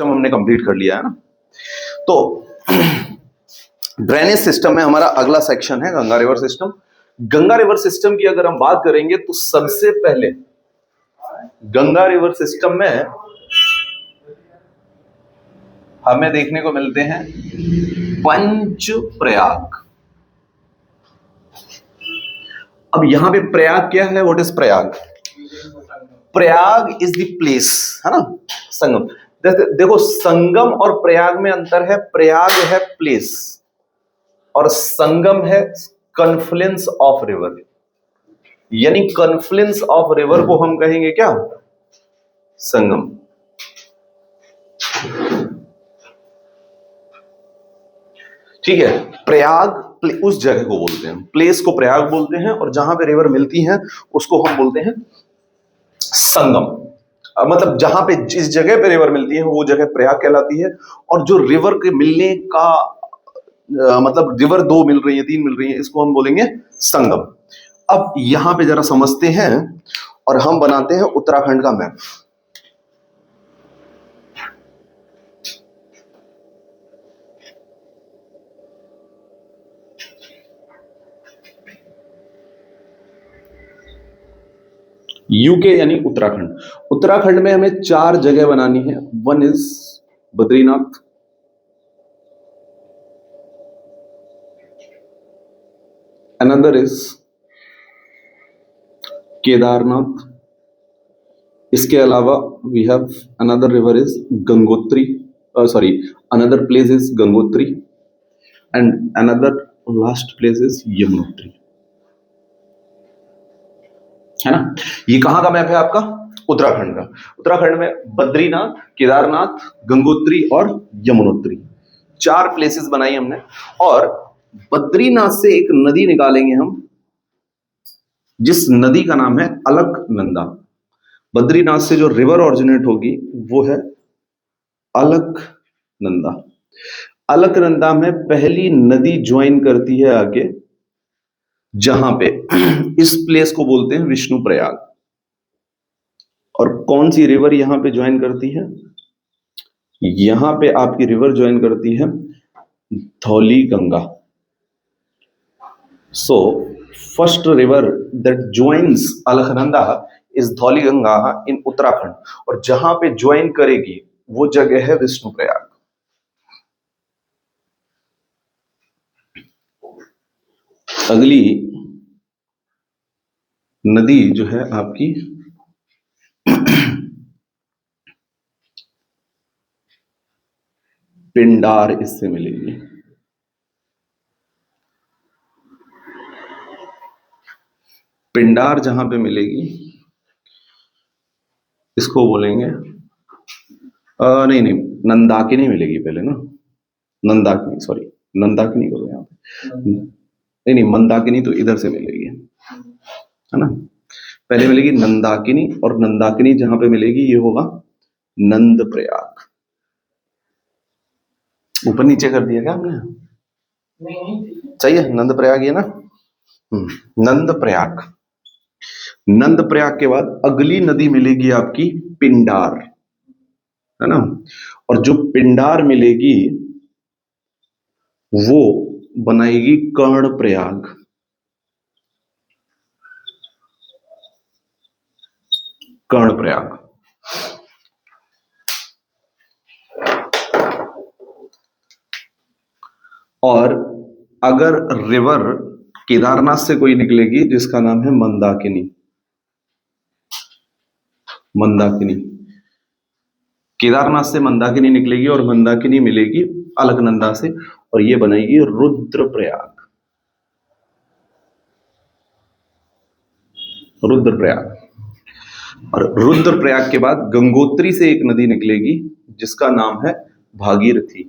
System हमने complete कर लिया है ना। तो ड्रेनेज सिस्टम में हमारा अगला सेक्शन है Ganga river system. Ganga river system की अगर हम बात करेंगे तो सबसे पहले गंगा रिवर सिस्टम में हमें देखने को मिलते हैं पंच प्रयाग। अब यहां पे प्रयाग क्या है? What is Prayag? Prayag is the place, है ना, संगम। देखो संगम और प्रयाग में अंतर है। प्रयाग है प्लेस और संगम है कन्फ्लुएंस ऑफ रिवर। यानी कन्फ्लुएंस ऑफ रिवर को हम कहेंगे क्या? संगम। ठीक है, प्रयाग उस जगह को बोलते हैं, प्लेस को प्रयाग बोलते हैं, और जहां पे रिवर मिलती है उसको हम बोलते हैं संगम। मतलब जहां पे जिस जगह पे रिवर मिलती है वो जगह प्रयाग कहलाती है। और जो रिवर के मिलने का मतलब रिवर दो मिल रही है, तीन मिल रही है, इसको हम बोलेंगे संगम। अब यहां पे जरा समझते हैं और हम बनाते हैं उत्तराखंड का मैप। यूके यानी उत्तराखंड। उत्तराखंड में हमें 4 जगह बनानी है। One is Badrinath, another is Kedarnath, इसके अलावा we have another river is Gangotri, sorry another place is Gangotri, and another last place is Yamunotri, है ना। ये कहां का मैप है आपका? उत्तराखंड का। उत्तराखंड में बद्रीनाथ, केदारनाथ, गंगोत्री और यमुनोत्री 4 प्लेसेस बनाई हमने। और बद्रीनाथ से एक नदी निकालेंगे हम, जिस नदी का नाम है अलकनंदा। बद्रीनाथ से जो रिवर ऑरिजिनेट होगी वो है अलकनंदा। अलकनंदा में पहली नदी ज्वाइन करती है आगे, जहां पे इस प्लेस को बोलते हैं विष्णु प्रयाग। और कौन सी रिवर यहां पे ज्वाइन करती है? यहां पे आपकी रिवर ज्वाइन करती है Dhauli Ganga. So first river that joins Alaknanda is Dhauli Ganga in Uttarakhand. और जहां पे ज्वाइन करेगी वो जगह है विष्णु प्रयाग। अगली नदी जो है आपकी पिंडार, इससे मिलेगी। पिंडार जहां पे मिलेगी इसको बोलेंगे नहीं, नंदाकिनी मिलेगी पहले ना। नंदाकिनी, सॉरी नंदाकिनी करो यहाँ पे। नहीं, मंदाकिनी तो इधर से मिलेगी, है ना। पहले मिलेगी नंदाकिनी, और नंदाकिनी जहां पे मिलेगी ये होगा नंद प्रयाग। ऊपर नीचे कर दिया क्या हमने? नहीं चाहिए, नंद प्रयाग ये ना। नंद प्रयाग। नंद प्रयाग के बाद अगली नदी मिलेगी आपकी पिंडार, है ना। और जो पिंडार मिलेगी वो बनाएगी कर्ण प्रयाग। कर्ण प्रयाग। और अगर रिवर केदारनाथ से कोई निकलेगी जिसका नाम है मंदाकिनी। मंदाकिनी, केदारनाथ से मंदाकिनी निकलेगी और मंदाकिनी मिलेगी अलकनंदा से, और ये बनेगी रुद्रप्रयाग। रुद्रप्रयाग। और रुद्रप्रयाग के बाद गंगोत्री से एक नदी निकलेगी जिसका नाम है भागीरथी।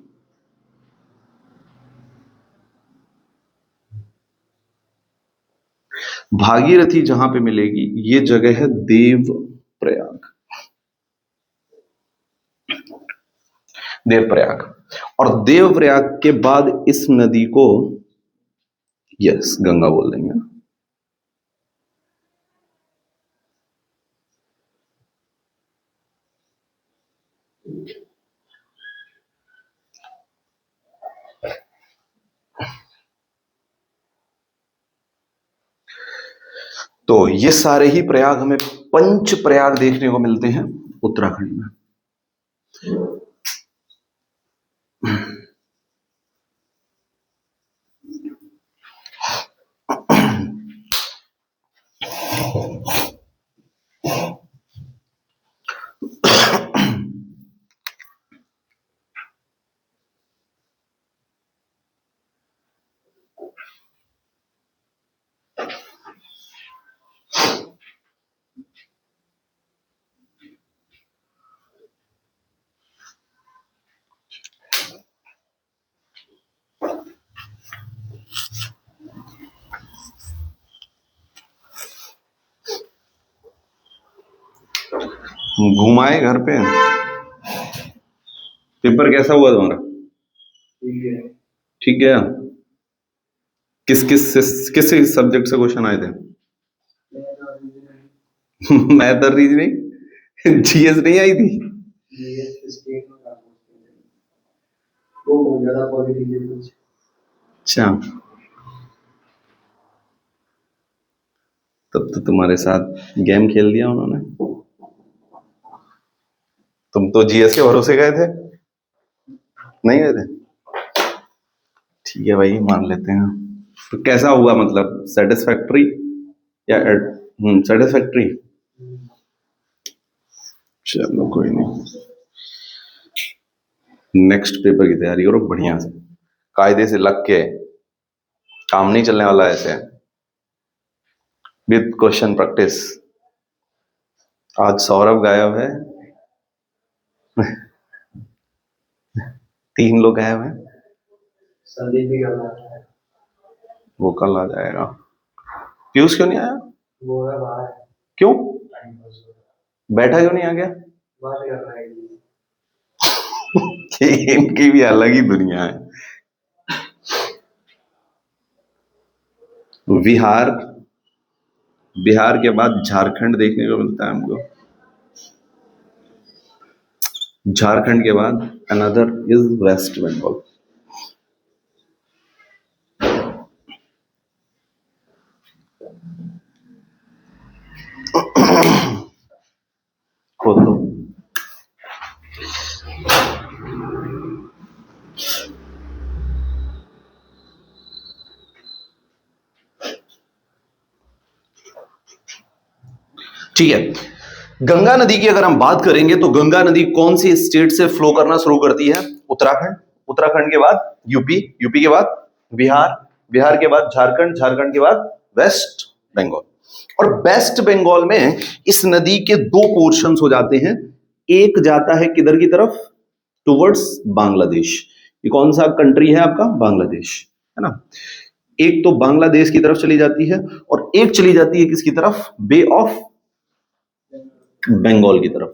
भागीरथी जहां पे मिलेगी ये जगह है देवप्रयाग। देवप्रयाग। और देवप्रयाग के बाद इस नदी को यस गंगा बोल देंगे। तो ये सारे ही प्रयाग हमें पंच प्रयाग देखने को मिलते हैं उत्तराखंड में। घुमाए घर पे। पेपर कैसा हुआ तुम्हारा? ठीक है। किस किस किस सब्जेक्ट से क्वेश्चन आए थे? मैथ और रीजनिंग। जीएस नहीं आई थी? अच्छा, तब तो तुम्हारे साथ गेम खेल दिया उन्होंने। तुम तो जीएस के भरोसे गए थे, नहीं गए थे? ठीक है भाई, मान लेते हैं। तो कैसा हुआ, मतलब सेटिस्फैक्ट्री या सेटिस्फैक्ट्री? चलो कोई नहीं, नेक्स्ट पेपर की तैयारी करो बढ़िया से, कायदे से लग के। काम नहीं चलने वाला ऐसे, विद क्वेश्चन प्रैक्टिस। आज सौरभ गायब है। 3 लोग गायब हैं। संदीप भी गायब है। वो कल आ जाएगा। पीयूष क्यों नहीं आया? वो है बाहर। क्यों? बैठा क्यों नहीं आ गया? बात कर रहा है। इनकी भी अलग ही दुनिया है। बिहार, बिहार के बाद झारखंड देखने को मिलता है हमको। झारखंड के बाद अनदर इज वेस्ट बंगाल। खोलो। ठीक है, गंगा नदी की अगर हम बात करेंगे तो गंगा नदी कौन सी स्टेट से फ्लो करना शुरू करती है? उत्तराखंड। उत्तराखंड के बाद यूपी, यूपी के बाद बिहार, बिहार के बाद झारखंड, झारखंड के बाद वेस्ट बंगाल। और वेस्ट बंगाल में इस नदी के 2 पोर्शंस हो जाते हैं। एक जाता है किधर की तरफ? टुवर्ड्स बांग्लादेश। ये कौन सा कंट्री है आपका? बांग्लादेश, है ना। एक तो बांग्लादेश की तरफ चली जाती है और एक चली जाती है किसकी तरफ? बे ऑफ बंगाल की तरफ,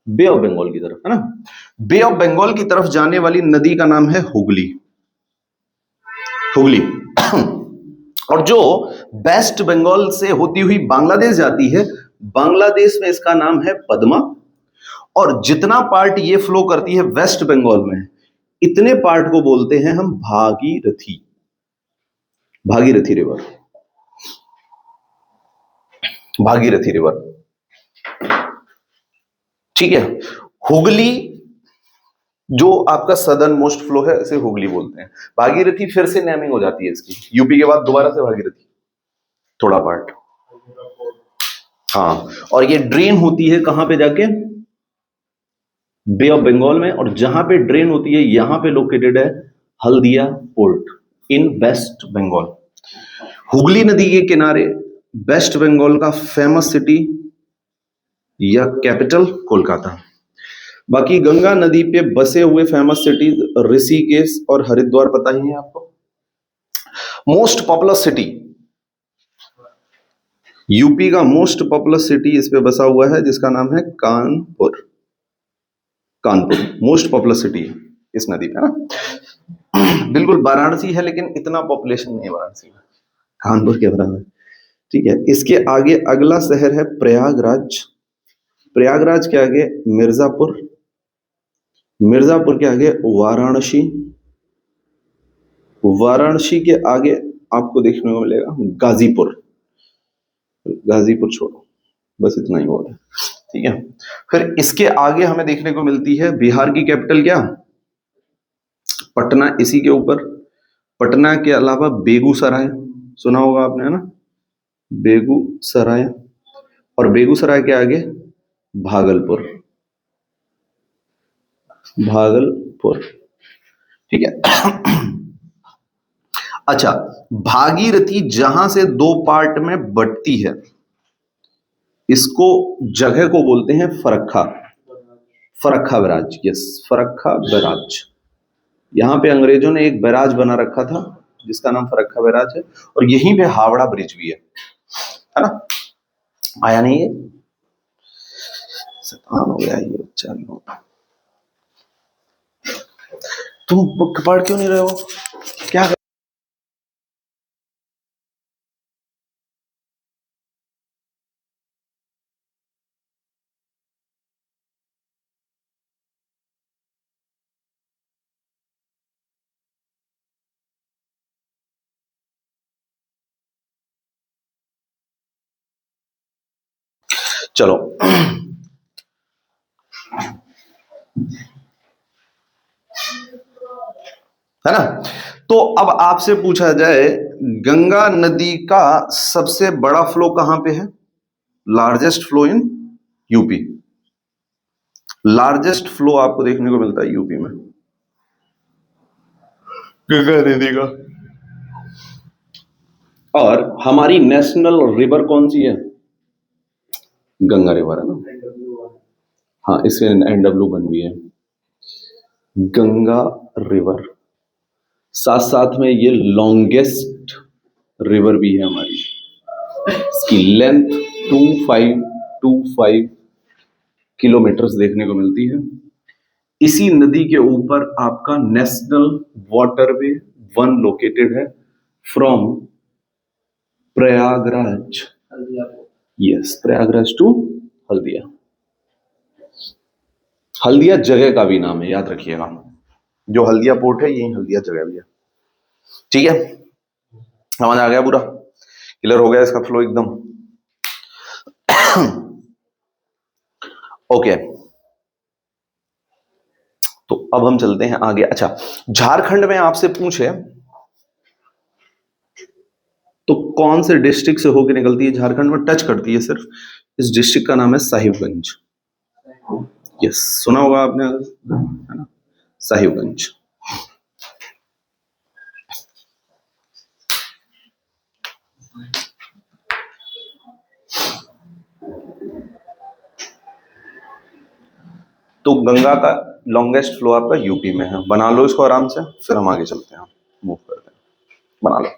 बे ऑफ बंगाल की तरफ, है ना। बे ऑफ बंगाल की तरफ जाने वाली नदी का नाम है हुगली, हुगली। और जो वेस्ट बंगाल से होती हुई बांग्लादेश जाती है, बांग्लादेश में इसका नाम है पद्मा। और जितना पार्ट ये फ्लो करती है वेस्ट बंगाल में, इतने पार्ट को बोलते हैं हम भागीरथी, भागीरथी रिवर, भागीरथी रिवर। ठीक है, हुगली जो आपका सदर्न मोस्ट फ्लो है, इसे हुगली बोलते हैं। भागीरथी फिर से नेमिंग हो जाती है इसकी, यूपी के बाद दोबारा से भागीरथी, थोड़ा पार्ट। हाँ, और ये ड्रेन होती है कहां पे जाके? बे ऑफ बंगाल में। और जहां पे ड्रेन होती है यहां पे लोकेटेड है Haldia port in West Bengal. Hooghly नदी के किनारे वेस्ट बंगाल का फेमस सिटी या कैपिटल कोलकाता। बाकी गंगा नदी पे बसे हुए फेमस सिटीज ऋषिकेश और हरिद्वार पता ही है आपको। मोस्ट पॉपुलर सिटी, यूपी का मोस्ट पॉपुलर सिटी इस पे बसा हुआ है जिसका नाम है Kanpur. Kanpur most popular city है इस नदी पे, है ना। बिल्कुल वाराणसी है लेकिन इतना पॉपुलेशन नहीं है वाराणसी में, कानपुर के बराबर। ठीक है, इसके आगे अगला शहर है प्रयागराज। प्रयागराज के आगे मिर्जापुर, मिर्जापुर के आगे वाराणसी, वाराणसी के आगे आपको देखने को मिलेगा गाजीपुर। गाजीपुर छोड़ो, बस इतना ही बहुत है। ठीक है, फिर इसके आगे हमें देखने को मिलती है बिहार की कैपिटल क्या, पटना। इसी के ऊपर पटना के अलावा बेगूसराय, सुना होगा आपने, है ना, बेगूसराय। और बेगूसराय के आगे भागलपुर, भागलपुर। ठीक है। अच्छा, भागीरथी जहां से दो पार्ट में बटती है, इसको जगह को बोलते हैं Farakka, Farakka barrage. Yes, Farakka barrage. यहां पे अंग्रेजों ने एक बैराज बना रखा था जिसका नाम फरक्का बैराज है, और यहीं पे हावड़ा ब्रिज भी है ना। आया नहीं है, शैतान हो गया ये बच्चा भी। तुम बुक पढ़ क्यों नहीं रहे हो, क्या चलो। है ना, तो अब आपसे पूछा जाए, गंगा नदी का सबसे बड़ा फ्लो कहां पे है, largest flow in UP. Largest flow आपको देखने को मिलता है यूपी में, गंगा नदी का। और हमारी नेशनल रिवर कौन सी है, गंगा रिवर, है ना। हाँ, इससे एनडब्ल्यू बन भी है, गंगा रिवर। साथ साथ में ये लॉन्गेस्ट रिवर भी है हमारी, इसकी लेंथ 2525 किलोमीटर देखने को मिलती है। इसी नदी के ऊपर आपका नेशनल वाटरवे वन लोकेटेड है, from Prayagraj, yes, Prayagraj to Haldia. Haldia जगह का भी नाम है, याद रखिएगा, जो हल्दिया पोर्ट है यही हल्दिया जगह भी है। ठीक है, समझ आ गया, पूरा क्लियर हो गया इसका फ्लो एकदम। ओके, तो अब हम चलते हैं आगे। अच्छा, झारखंड में आपसे पूछे तो कौन से डिस्ट्रिक्ट से होकर निकलती है, झारखंड में टच करती है सिर्फ, इस डिस्ट्रिक्ट का नाम है साहिबगंज। यस, सुना होगा आपने, है ना, साहिबगंज। तो गंगा का लॉन्गेस्ट फ्लो आपका यूपी में है, बना लो इसको आराम से, फिर हम आगे चलते हैं, मूव करते हैं, बना लो।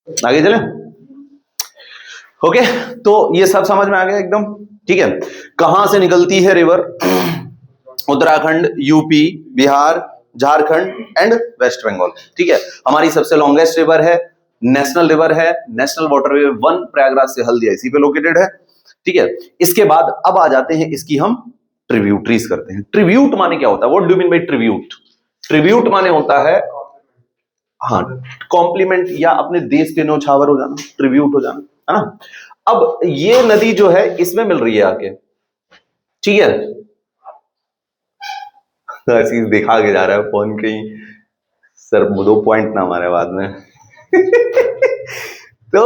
आगे चले। ओके, तो ये सब समझ में आ गया एकदम। ठीक है, कहां से निकलती है river? Uttarakhand, UP, Bihar, Jharkhand and West Bengal. ठीक है, हमारी सबसे लॉन्गेस्ट रिवर है, नेशनल रिवर है, नेशनल वाटरवे वन प्रयागराज से हल्दिया इसी पे लोकेटेड है। ठीक है, इसके बाद अब आ जाते हैं इसकी हम ट्रिब्यूटरीज करते हैं। ट्रिब्यूट माने क्या होता है? What do mean by tribute? Tribute माने होता है, हाँ, कॉम्प्लीमेंट या अपने देश के न्यौछावर हो जाना, ट्रिब्यूट हो जाना, है ना। अब ये नदी जो है इसमें मिल रही है आके, ठीक है। चीज दिखा के जा रहा है फोन, कहीं सर 2 पॉइंट ना मारे बाद में। तो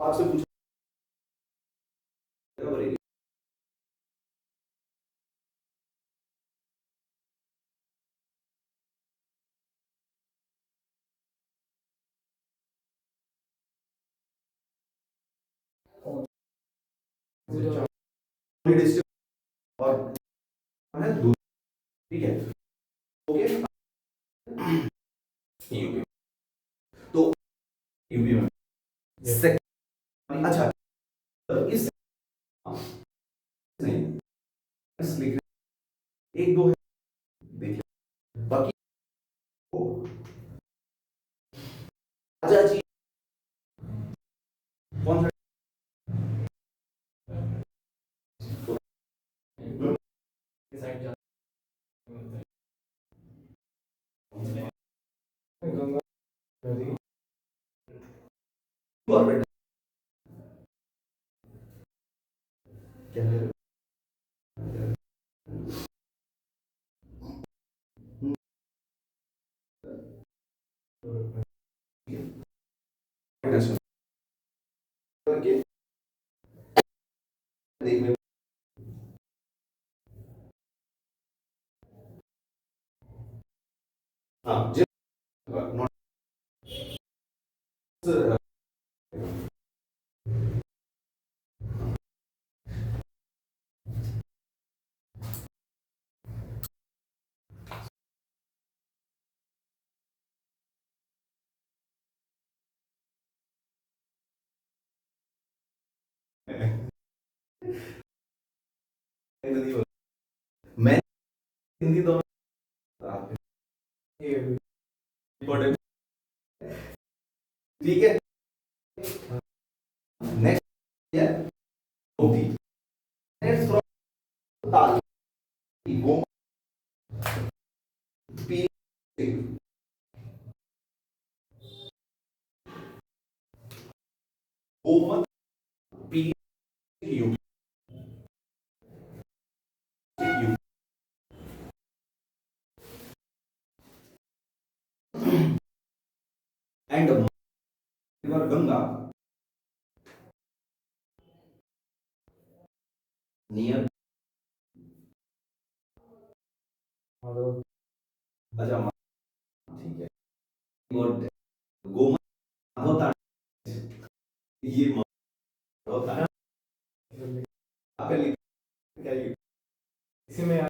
आपसे पूछा बरेली। डिस्ट्रिक्ट और है दूर, ठीक है, ओके, यूपी, तो यूपी में अच्छा, इस नहीं, इस लिख एक दो है, देखिए बाकी राजा जी कौन सा साइड जा गंगा नदी और बेटा क्या है करके देखने, हाँ जी, नॉट मैं हिंदी तो इम्पोर्टेंट, ठीक है, नेक्स्ट है गोमती, नेक्स्ट फ्रॉम ताल, गो पी गोमत पी यू यू एंड रिवर गंगा नियर, अच्छा ठीक है, और गोमत होता है, ये होता है आपका लिख क्या लिख इसी में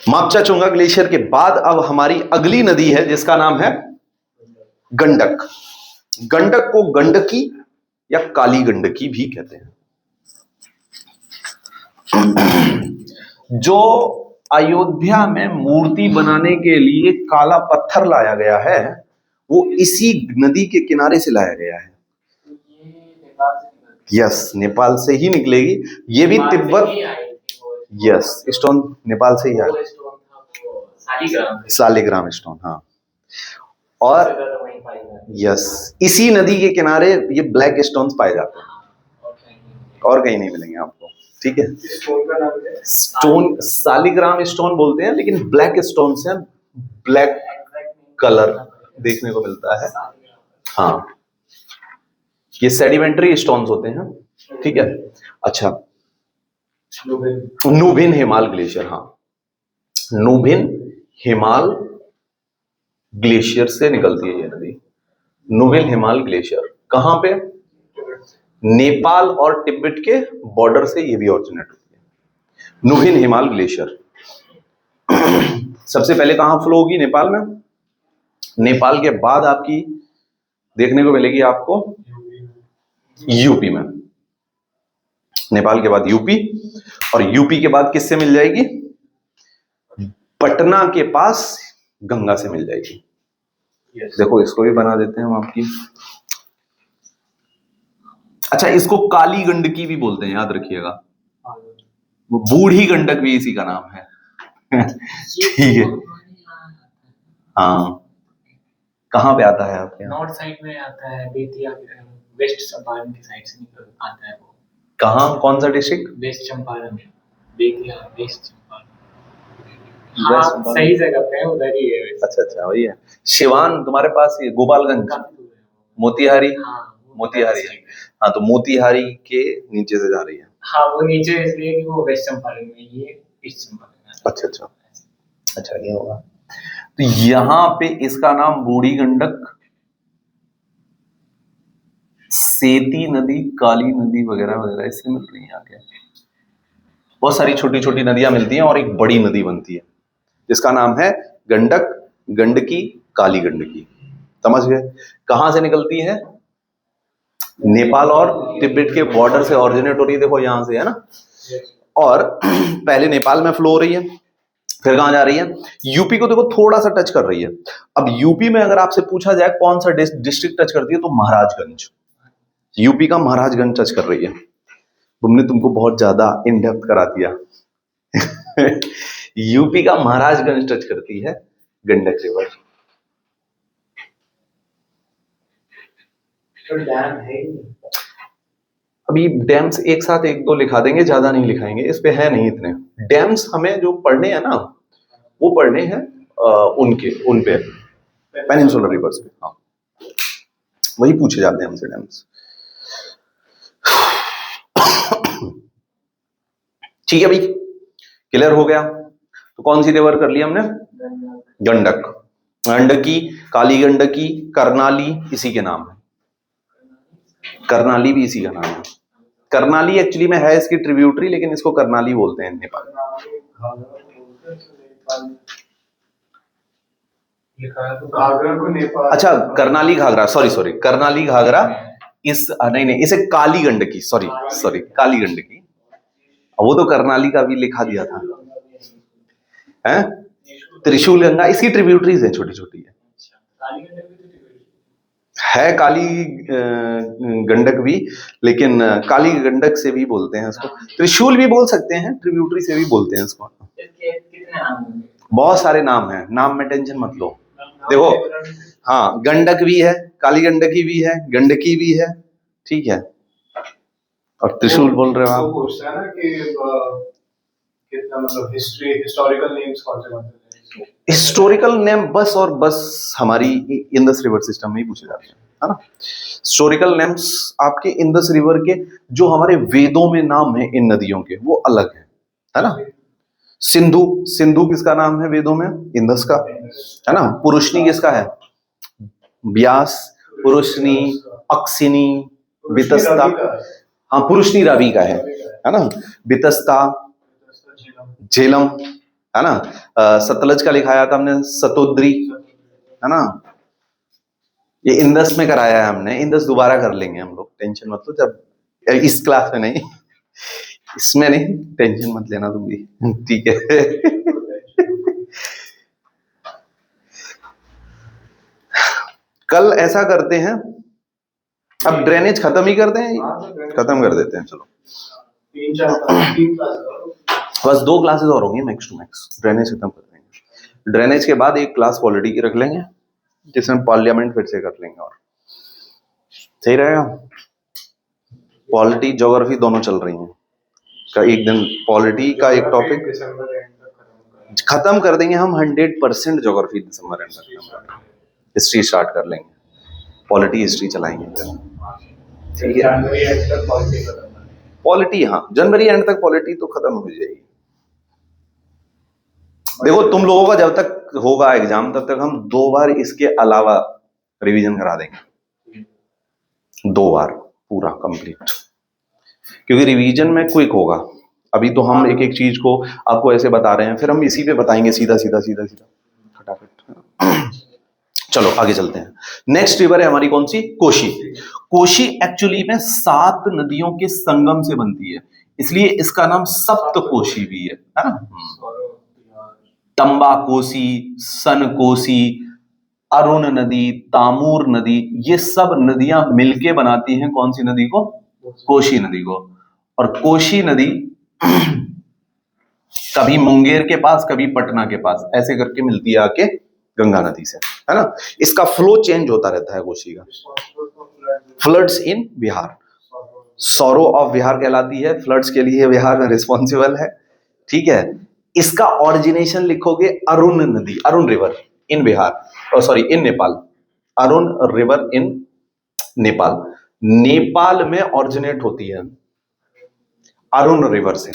मापचाचोंगा ग्लेशियर के बाद अब हमारी अगली नदी है जिसका नाम है गंडक। गंडक को गंडकी या काली गंडकी भी कहते हैं। जो अयोध्या में मूर्ति बनाने के लिए काला पत्थर लाया गया है वो इसी नदी के किनारे से लाया गया है। यस, नेपाल से ही निकलेगी। ये भी तिब्बत, यस, स्टोन नेपाल से ही आया, सालिग्राम स्टोन, हाँ। और यस, इसी नदी के किनारे ये ब्लैक स्टोन्स पाए जाते हैं और कहीं नहीं मिलेंगे आपको। ठीक है, स्टोन सालिग्राम स्टोन बोलते हैं, लेकिन ब्लैक स्टोन से ब्लैक कलर देखने को मिलता है। हाँ, ये सेडिमेंट्री स्टोन्स होते हैं। ठीक है, अच्छा, नूबिन हिमाल ग्लेशियर, हाँ, नूबिन हिमाल ग्लेशियर से निकलती है ये नदी। नूबिन हिमाल ग्लेशियर कहां पे? नेपाल और तिब्बत के बॉर्डर से ये भी ऑरिजिनेट होती है, नूबिन हिमाल ग्लेशियर। सबसे पहले कहां फ्लो होगी? नेपाल में। नेपाल के बाद आपकी देखने को मिलेगी आपको यूपी में। नेपाल के बाद यूपी, और यूपी के बाद किससे मिल जाएगी? पटना के पास गंगा से मिल जाएगी। देखो, इसको भी बना देते हैं हम आपकी। अच्छा, इसको काली गंडकी भी बोलते हैं, याद रखिएगा। बूढ़ी गंडक भी इसी का नाम है। ठीक है, हाँ। कहाँ पे आता है आपके? नॉर्थ साइड में आता है, बेतिया, वेस्ट चंपारण की साइड से निकल आता है वो। कहाँ, कौन सा district? West Champaran, Bettiah, West Champaran. हाँ, सही जगह पे है, उधर ही है। अच्छा अच्छा, वही है। शिवान तुम्हारे पास ही, गोपालगंज, मोतिहारी, मोतिहारी है। हाँ, तो मोतिहारी के नीचे से जा रही है। हाँ, वो नीचे इसलिए कि वो वेस्ट चंपारण में, ये ईस्ट चंपारण। अच्छा अच्छा अच्छा, ये होगा। तो यहाँ पे इसका नाम बूढ़ी गंडक, सेती नदी, काली नदी वगैरह वगैरह इससे मिल रही है। आगे बहुत सारी छोटी छोटी नदियां मिलती हैं और एक बड़ी नदी बनती है जिसका नाम है गंडक, गंडकी, काली गंडकी। समझ गए? कहां से निकलती है? नेपाल और तिब्बत के बॉर्डर से ऑरिजिनेट हो रही है। देखो यहां से, है ना। और पहले नेपाल में फ्लो हो रही है, फिर कहां जा रही है? यूपी को देखो थोड़ा सा टच कर रही है। अब यूपी में अगर आपसे पूछा जाए कौन सा डिस्ट्रिक्ट टच करती है, तो महाराजगंज, यूपी का महाराजगंज टच कर रही है। तुमने तुमको बहुत ज्यादा इन डेप्थ करा दिया। यूपी का महाराजगंज टच करती है गंडक रिवर। तो डैम है, अभी डैम्स एक साथ एक दो लिखा देंगे, ज्यादा नहीं लिखाएंगे, इस पे है नहीं इतने डैम्स। हमें जो पढ़ने हैं ना, वो पढ़ने हैं उन पे पेनिनसुलर रिवर्स पे। हाँ, वही पूछे जाते हैं हमसे डैम्स। ठीक है भाई, क्लियर हो गया। तो कौन सी रिवर कर ली हमने? गंडक, गंडकी, काली गंडकी, करनाली इसी के नाम है। करनाली भी इसी का नाम है। करनाली एक्चुअली में है इसकी ट्रिब्यूटरी, लेकिन इसको करनाली बोलते हैं नेपाल। अच्छा, करनाली घाघरा, सॉरी, करनाली घाघरा इस नहीं, इसे काली गंडकी, सॉरी काली गंडकी। वो तो करनाली का भी लिखा दिया था, हैं? त्रिशूल गंगा इसकी ट्रिब्यूटरीज है, छोटी छोटी है काली गंडक भी, लेकिन काली गंडक से भी बोलते हैं इसको, त्रिशूल भी बोल सकते हैं, ट्रिब्यूटरी से भी बोलते हैं इसको। बहुत सारे नाम हैं, नाम में टेंशन मत लो। देखो, हाँ, गंडक भी है, काली गंडकी भी है, गंडकी भी है, ठीक है, और त्रिशूल बोल रहे हो आप। पूछता है ना कि कितना मतलब हिस्टोरिकल नेम्स कौन से हैं? हिस्टोरिकल नेम बस और बस हमारी इंदस रिवर सिस्टम में ही पूछे जाते हैं, है ना। हिस्टोरिकल नेम्स आपके इंदस रिवर के जो हमारे वेदों में नाम है इन नदियों के, वो अलग है ना। सिंधु किसका नाम है वेदों में? इंदस का, है ना। पुरुषनी किसका है? ब्यास, पुरुषनी, अक्सिनी, बितस्ता, हाँ, पुरुषनी रावी का है ना। बितस्ता, झेलम, है ना। सतलज का लिखाया था हमने सतोद्री, है ना। ये इंदस में कराया है हमने, इंदस दोबारा कर लेंगे हम लोग, टेंशन मत लो। जब इस क्लास में नहीं, इसमें नहीं, टेंशन मत लेना तुम भी, ठीक है। कल ऐसा करते हैं, अब ड्रेनेज खत्म ही करते हैं, खत्म कर देते हैं, चलो। 3 क्लास बस 2 क्लासेस और होंगी मैक्स टू मैक्स, ड्रेनेज खत्म कर देंगे। ड्रेनेज के बाद एक क्लास पॉलिटी की रख लेंगे, जिसमें पार्लियामेंट फिर से कर लेंगे, और सही रहेगा। पॉलिटी ज्योग्राफी दोनों चल रही हैं, का एक दिन पॉलिटी का एक टॉपिक दिसंबर एंड तक खत्म खत्म कर देंगे हम। 100% ज्योग्राफी दिसंबर एंड तक, हिस्ट्री स्टार्ट कर लेंगे, पॉलिटी हिस्ट्री चलाएंगे फिर, ठीक है। जनवरी एंड तक पॉलिटिक्स खत्म। पॉलिटी, हाँ, जनवरी एंड तक पॉलिटी तो खत्म हो जाएगी। देखो तुम लोगों का जब तक होगा एग्जाम, तब तक हम 2 बार इसके अलावा रिवीजन करा देंगे, 2 बार पूरा कंप्लीट, क्योंकि रिवीजन में क्विक होगा। अभी तो हम एक एक चीज को आपको ऐसे बता रहे हैं, फिर हम इसी पे बताएंगे सीधा सीधा सीधा सीधा फटाफट। चलो आगे चलते हैं। नेक्स्ट रिवर है हमारी कौन सी? कोशी। कोशी एक्चुअली में 7 नदियों के संगम से बनती है, इसलिए इसका नाम सप्त कोशी भी है ना। तंबा कोसी, सन कोसी, अरुण नदी, तामूर नदी, ये सब नदियां मिलके बनाती हैं कौन सी नदी को? कोशी नदी को। और कोशी नदी कभी मुंगेर के पास, कभी पटना के पास, ऐसे करके मिलती है आके गंगा नदी से, है ना। इसका फ्लो चेंज होता रहता है कोशी का। Floods in Bihar, sorrow of Bihar कहलाती है, फ्लड्स के लिए बिहार में रिस्पॉन्सिबल है, ठीक है। इसका ऑरिजिनेशन लिखोगे अरुण नदी, Arun river in Bihar, sorry in Nepal, Arun river in Nepal, Nepal में ऑरिजिनेट होती है अरुण रिवर से।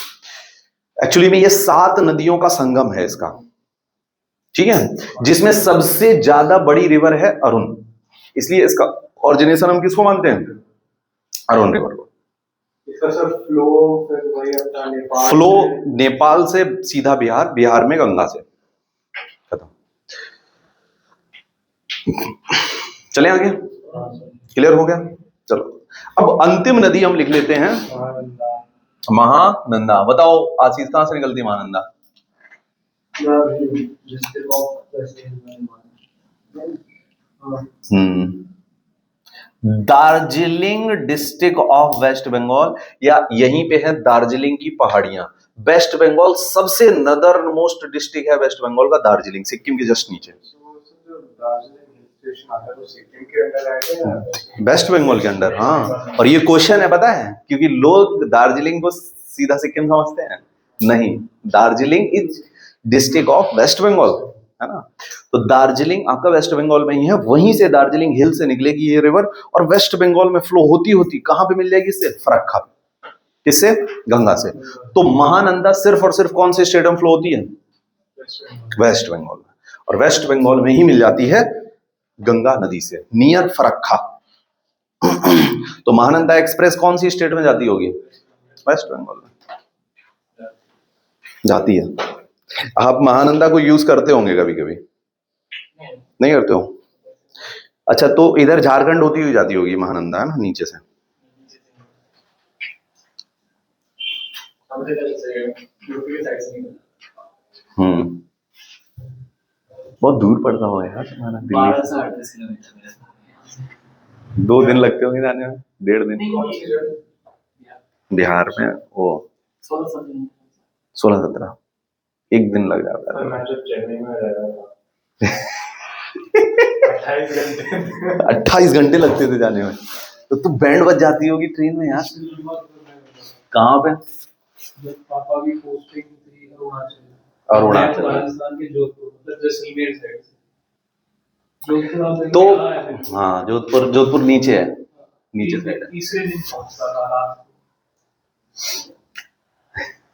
एक्चुअली में ये 7 नदियों का संगम है इसका, ठीक है, जिसमें सबसे ज्यादा बड़ी रिवर है अरुण, इसलिए इसका ऑरिजिनेशन हम किसको मानते हैं? अरुण रिवर को। इसका सर फ्लो फिर वही अपना नेपाल फ्लो नेपाल से सीधा बिहार, बिहार में गंगा से, खत्म। चले आगे, क्लियर हो गया? चलो अब अंतिम नदी हम लिख लेते हैं, महानंदा। बताओ आशीष कहां से निकलती है Mahananda? Darjeeling district of West Bengal, या यहीं पे है दार्जिलिंग की पहाड़ियां। वेस्ट बंगाल सबसे नदर्न मोस्ट डिस्ट्रिक्ट है वेस्ट बंगाल का, दार्जिलिंग, सिक्किम के जस्ट नीचे। वेस्ट बंगाल के अंडर, हाँ। और ये क्वेश्चन है पता है, क्योंकि लोग दार्जिलिंग को सीधा सिक्किम समझते हैं, नहीं, Darjeeling is district of West Bengal, है ना। तो दार्जिलिंग आपका वेस्ट बंगाल में ही है, वहीं से दार्जिलिंग हिल से निकलेगी ये रिवर, और वेस्ट बंगाल में फ्लो होती होती कहां पे मिल जाएगी? इससे फरक्का, किससे? गंगा से। तो महानंदा सिर्फ और सिर्फ कौन से स्टेट में फ्लो होती है? वेस्ट बंगाल में, और वेस्ट बंगाल में ही मिल जाती है गंगा नदी से, नियर फरक्का। तो महानंदा एक्सप्रेस कौन सी स्टेट में जाती होगी? वेस्ट बंगाल में जाती है। आप महानंदा को यूज करते होंगे कभी कभी? नहीं करते हो? अच्छा, तो इधर झारखंड होती हुई जाती होगी महानंदा, है ना, नीचे से। बहुत दूर पड़ता होगा यार तुम्हारा दिल्ली। 2 दिन लगते होंगे जाने में, 1.5 दिन। बिहार में वो 16-17, 1 दिन लग जाता है। मैं जब चेन्नई में रह रहा था 28 घंटे लगते थे जाने में। तो तू बैंड बज जाती होगी ट्रेन में यार। कहाँ पे? पापा की पोस्टिंग थी अरुणाचल, राजस्थान के जोधपुर, मतलब जस्ट ईमेल साइड से जोधपुर। तो हाँ, जोधपुर, जोधपुर नीचे है, नीचे साइड है। तीसरे दिन पहुंचता था रात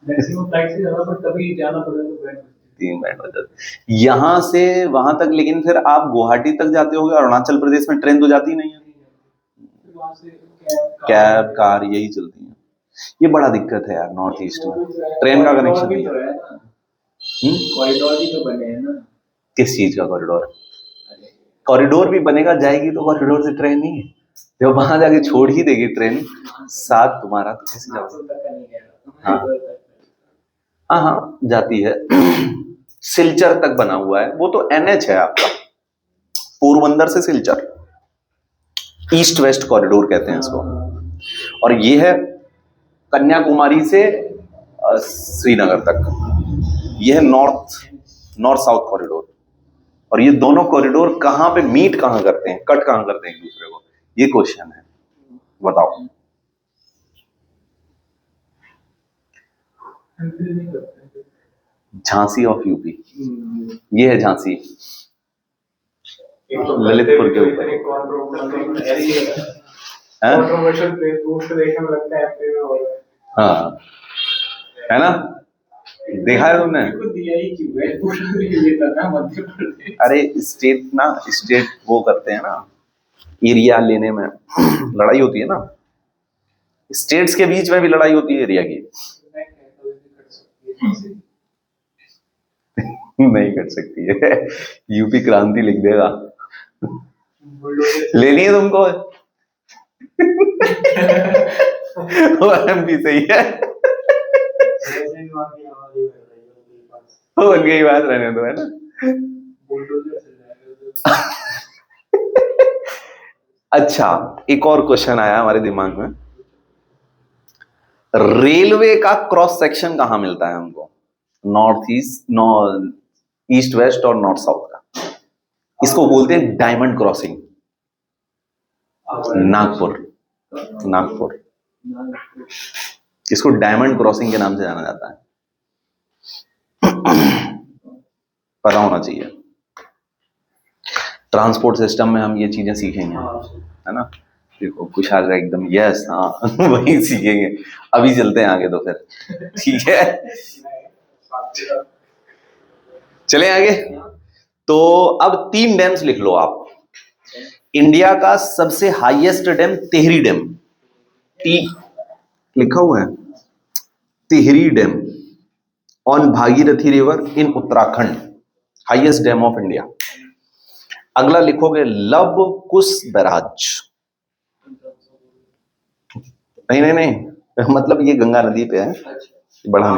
मैक्सिमम फ्लाइट से ज्यादा, पर कभी जाना पड़ा तो बैंड 3 बैंड बज जाते यहाँ से वहां तक। लेकिन फिर आप गुवाहाटी तक जाते होगे, अरुणाचल प्रदेश में ट्रेन तो जाती नहीं है, वहां से कैब कार यही चलती है। ये बड़ा दिक्कत है यार नॉर्थ ईस्ट में, ट्रेन का कनेक्शन नहीं है। कॉरिडोर ही तो बने हैं ना। किस चीज का कॉरिडोर? कॉरिडोर भी बनेगा, जाएगी तो कॉरिडोर से ट्रेन नहीं है, जब वहां जाके छोड़ ही देगी ट्रेन साथ तुम्हारा, तो कैसे जाओगे? नागपुर तक का नहीं कह रहा, हाँ। हरिद्वार तक। हाँ हाँ जाती है। सिलचर तक बना हुआ है, वो तो एनएच है आपका, पोरबंदर से सिलचर, ईस्ट वेस्ट कॉरिडोर कहते हैं इसको। और ये है कन्याकुमारी से श्रीनगर तक, ये है नॉर्थ साउथ कॉरिडोर। और ये दोनों कॉरिडोर कहां पे मीट कहां करते हैं, कट कहां करते हैं एक दूसरे को, ये क्वेश्चन है, बताओ। झांसी ऑफ यूपी, ये है झांसी, ललितपुर के ऊपर। कंट्रोवर्शियल प्लेस पोस्ट देखने में लगता है एमपी में होगा। हाँ है ना, देखा है तुमने? दिया ही क्यों है, पूरा ये था ना मध्य प्रदेश। अरे स्टेट वो करते हैं ना, एरिया लेने में लड़ाई होती है ना, स्टेट्स के बीच में भी लड़ाई होती है एरिया की। नहीं कर सकती है, यूपी क्रांति लिख देगा। लेनी है तुमको? वो एमपी सही है, वो उनकी ही बात रहने दो, है ना। अच्छा, एक और क्वेश्चन आया हमारे दिमाग में, रेलवे का क्रॉस सेक्शन कहां मिलता है हमको, ईस्ट वेस्ट और नॉर्थ साउथ का? इसको बोलते हैं डायमंड क्रॉसिंग। नागपुर, इसको डायमंड क्रॉसिंग के नाम से जाना जाता है। पता होना चाहिए, ट्रांसपोर्ट सिस्टम में हम ये चीजें सीखेंगे, है ना। देखो कुछ आ जाए एकदम, यस हाँ वही सीखेंगे। अभी चलते हैं आगे तो फिर, ठीक है चले आगे। तो अब 3 डैम्स लिख लो आप। इंडिया का सबसे हाईएस्ट डैम तिहरी डैम, लिखा हुआ है Tehri dam on Bhagirathi river in Uttarakhand, highest dam of India. अगला लिखोगे लव कुश बैराज, नहीं मतलब ये गंगा नदी पे है, बड़ा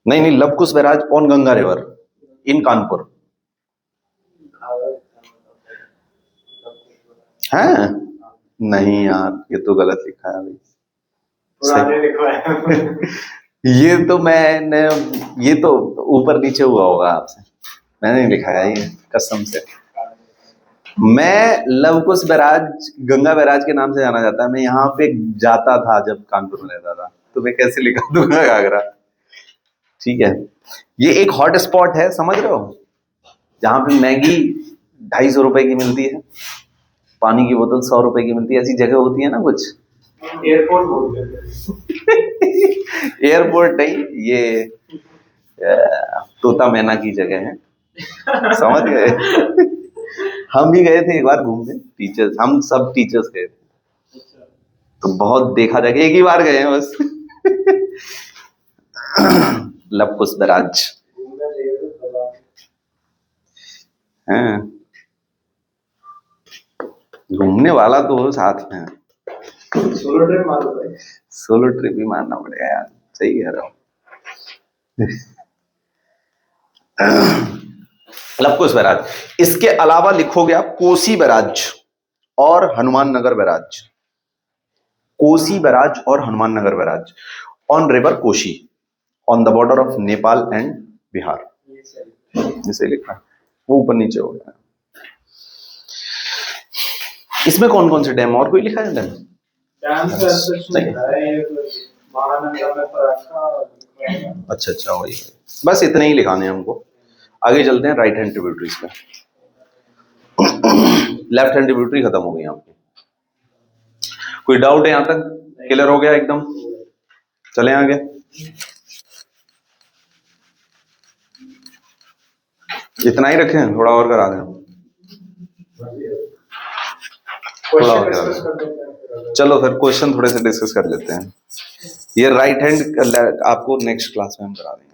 नहीं, love Kush barrage on Ganga river in Kanpur है। नहीं यार, ये तो गलत लिखा है पुराने लिखा है। ये तो मैंने, ये तो ऊपर नीचे हुआ होगा आपसे, मैंने नहीं लिखा है ये, कसम से। मैं लवकुश बैराज गंगा बैराज के नाम से जाना जाता है, मैं यहाँ पे जाता था जब कानपुर में रहता था, तो मैं कैसे लिखा दूंगा घाघरा, ठीक है। ये एक हॉट स्पॉट है, समझ रहे हो, जहां पे मैगी 250 रुपए की मिलती है, पानी की बोतल 100 रुपए की मिलती है, ऐसी जगह होती है ना कुछ। एयरपोर्ट बोलते हैं। एयरपोर्ट नहीं, ये तोता मैना की जगह है, समझ गए। हम भी गए थे एक बार घूमने, टीचर्स, हम सब टीचर्स गए थे, तो बहुत देखा जाके, एक ही बार गए हैं बस। लवकुश बैराज हैं, घूमने वाला तो हो साथ में, सोलो ट्रिप मारो भाई। सोलो ट्रिप भी मारना पड़ेगा यार, सही कह रहा हूँ। लवकुश बैराज, इसके अलावा लिखोगे आप कोसी बैराज और हनुमान नगर बैराज, कोसी बैराज और Hanuman Nagar barrage on river Koshi on the border of Nepal and Bihar, जिसे लिखा है वो ऊपर नीचे हो गया। इसमें कौन कौन से डैम, और कोई लिखा है डैम? अच्छा वही, बस इतने ही लिखाने हैं हमको। आगे चलते हैं राइट हैंड ट्रिब्यूटरीज पे। लेफ्ट हैंड ट्रिब्यूटरी खत्म हो गई आपकी, कोई डाउट है यहाँ तक? क्लियर हो गया एकदम? चलें आगे। इतना ही रखें, थोड़ा और करा दें, थोड़ा और करा दें। चलो फिर क्वेश्चन थोड़े से डिस्कस कर लेते हैं। ये राइट हैंड आपको नेक्स्ट क्लास में हम करा देंगे।